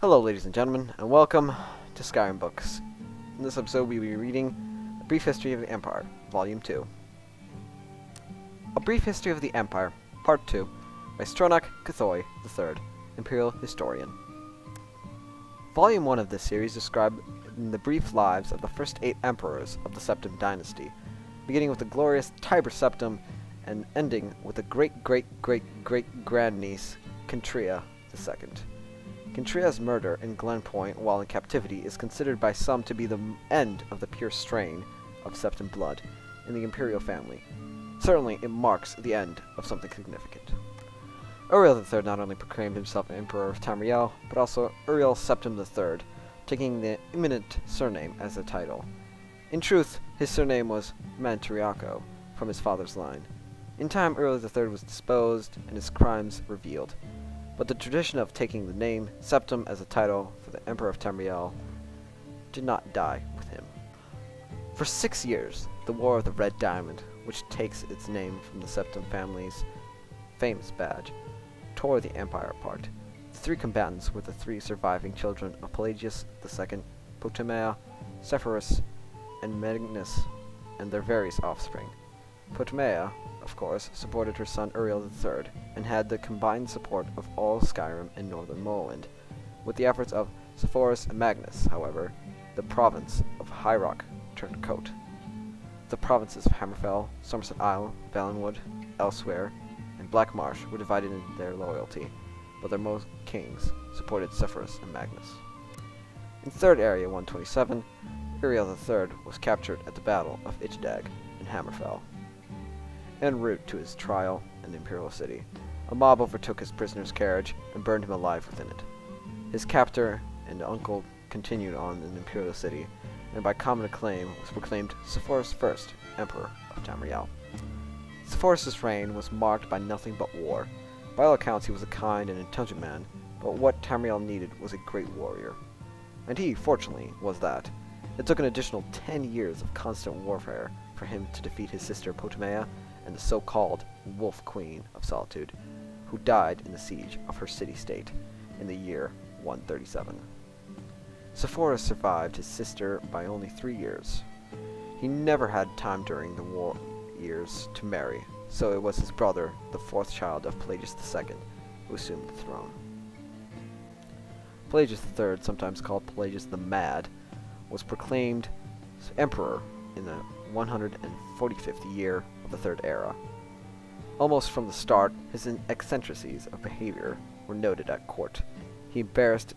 Hello ladies and gentlemen, and welcome to Skyrim Books. In this episode we will be reading A Brief History of the Empire, Volume 2. A Brief History of the Empire, Part 2, by Stronach Cthoi III, Imperial Historian. Volume 1 of this series described the brief lives of the first 8 emperors of the Septim dynasty, beginning with the glorious Tiber Septim and ending with the great-great-great-great-grandniece, Kentria II. Kentria's murder in Glenpoint while in captivity is considered by some to be the end of the pure strain of Septim blood in the imperial family. Certainly, it marks the end of something significant. Uriel III not only proclaimed himself Emperor of Tamriel, but also Uriel Septim III, taking the eminent surname as a title. In truth, his surname was Mantriaco, from his father's line. In time, Uriel III was disposed and his crimes revealed. But the tradition of taking the name Septim as a title for the Emperor of Tamriel did not die with him. For 6 years, the War of the Red Diamond, which takes its name from the Septim family's famous badge, tore the empire apart. The 3 combatants were the 3 surviving children of Pelagius II, Potamea, Sepphoris, and Magnus, and their various offspring. Potamea, of course, supported her son Uriel III, and had the combined support of all Skyrim and northern Morrowind. With the efforts of Sepphoris and Magnus, however, the province of High Rock turned coat. The provinces of Hammerfell, Somerset Isle, Valenwood, Elsewhere, and Black Marsh were divided in their loyalty, but their most kings supported Sepphoris and Magnus. In 3rd Area 127, Uriel III was captured at the Battle of Ichdag in Hammerfell. En route to his trial in the Imperial City, a mob overtook his prisoner's carriage and burned him alive within it. His captor and uncle continued on in the Imperial City, and by common acclaim was proclaimed Sepphoris I, Emperor of Tamriel. Sepphoris' reign was marked by nothing but war. By all accounts he was a kind and intelligent man, but what Tamriel needed was a great warrior. And he, fortunately, was that. It took an additional 10 years of constant warfare for him to defeat his sister Potamea and the so-called Wolf Queen of Solitude, who died in the siege of her city-state in the year 137. Sepphoris survived his sister by only 3 years. He never had time during the war years to marry, so it was his brother, the 4th child of Pelagius II, who assumed the throne. Pelagius III, sometimes called Pelagius the Mad, was proclaimed emperor in the 145th year of the 3rd Era. Almost from the start, his eccentricities of behavior were noted at court. He embarrassed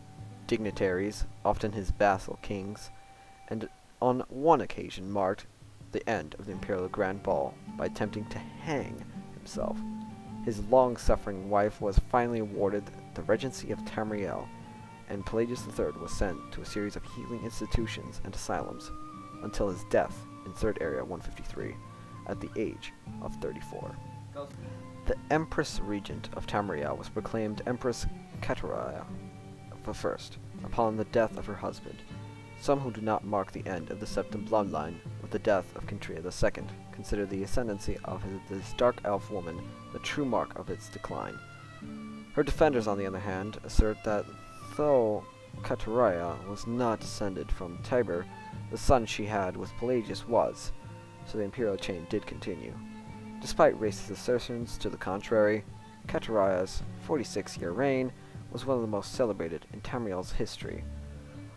dignitaries, often his vassal kings, and on one occasion marked the end of the Imperial Grand Ball by attempting to hang himself. His long-suffering wife was finally awarded the regency of Tamriel, and Pelagius III was sent to a series of healing institutions and asylums until his death in 3rd Area 153 at the age of 34. The Empress Regent of Tamriel was proclaimed Empress Kataraya I upon the death of her husband. Some who do not mark the end of the Septim bloodline with the death of Kentria II consider the ascendancy of this dark elf woman the true mark of its decline. Her defenders, on the other hand, assert that though Kataraya was not descended from Tiber, the son she had with Pelagius was, so the imperial chain did continue. Despite racist assertions to the contrary, Kataraya's 46-year reign was one of the most celebrated in Tamriel's history.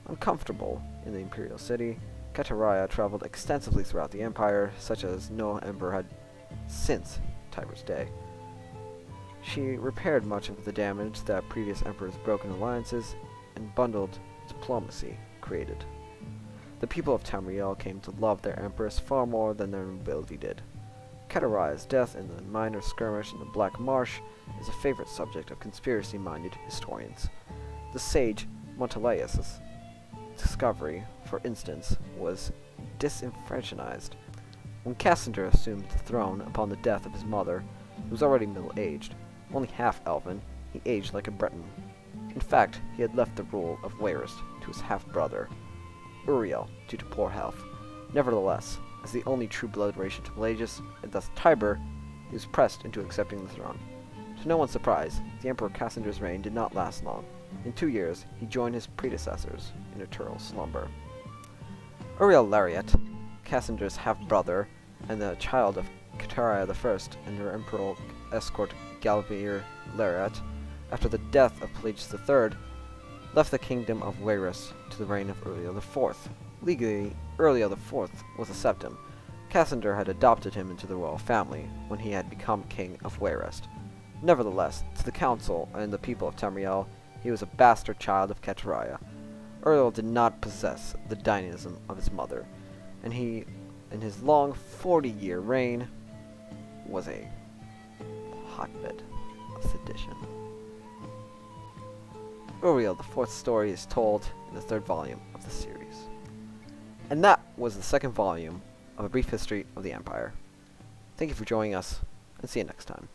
Uncomfortable in the imperial city, Kataraya traveled extensively throughout the empire, such as no emperor had since Tiber's day. She repaired much of the damage that previous emperors' broken alliances and bundled diplomacy created. The people of Tamriel came to love their empress far more than their nobility did. Kataraya's death in the minor skirmish in the Black Marsh is a favorite subject of conspiracy-minded historians. The sage Montalaius' discovery, for instance, was disenfranchised. When Cassander assumed the throne upon the death of his mother, he was already middle-aged, only half-elven. He aged like a Breton. In fact, he had left the rule of Wayrest to his half-brother, Uriel, due to poor health. Nevertheless, as the only true blood relation to Pelagius, and thus Tiber, he was pressed into accepting the throne. To no one's surprise, the Emperor Cassander's reign did not last long. In 2 years, he joined his predecessors in eternal slumber. Uriel Lariat, Cassandra's half-brother and the child of Cataria I and her imperial escort Galvier Lariat, after the death of Pelagius III, left the kingdom of Wairus to the reign of Uriel IV. Legally, Uriel IV was a septim. Cassandra had adopted him into the royal family when he had become king of Wairest. Nevertheless, to the council and the people of Tamriel, he was a bastard child of Cataria. Uriel did not possess the dynamism of his mother, and he, in his long 40-year reign, was a hotbed of sedition. Uriel, the fourth story, is told in the third volume of the series. And that was the second volume of A Brief History of the Empire. Thank you for joining us, and see you next time.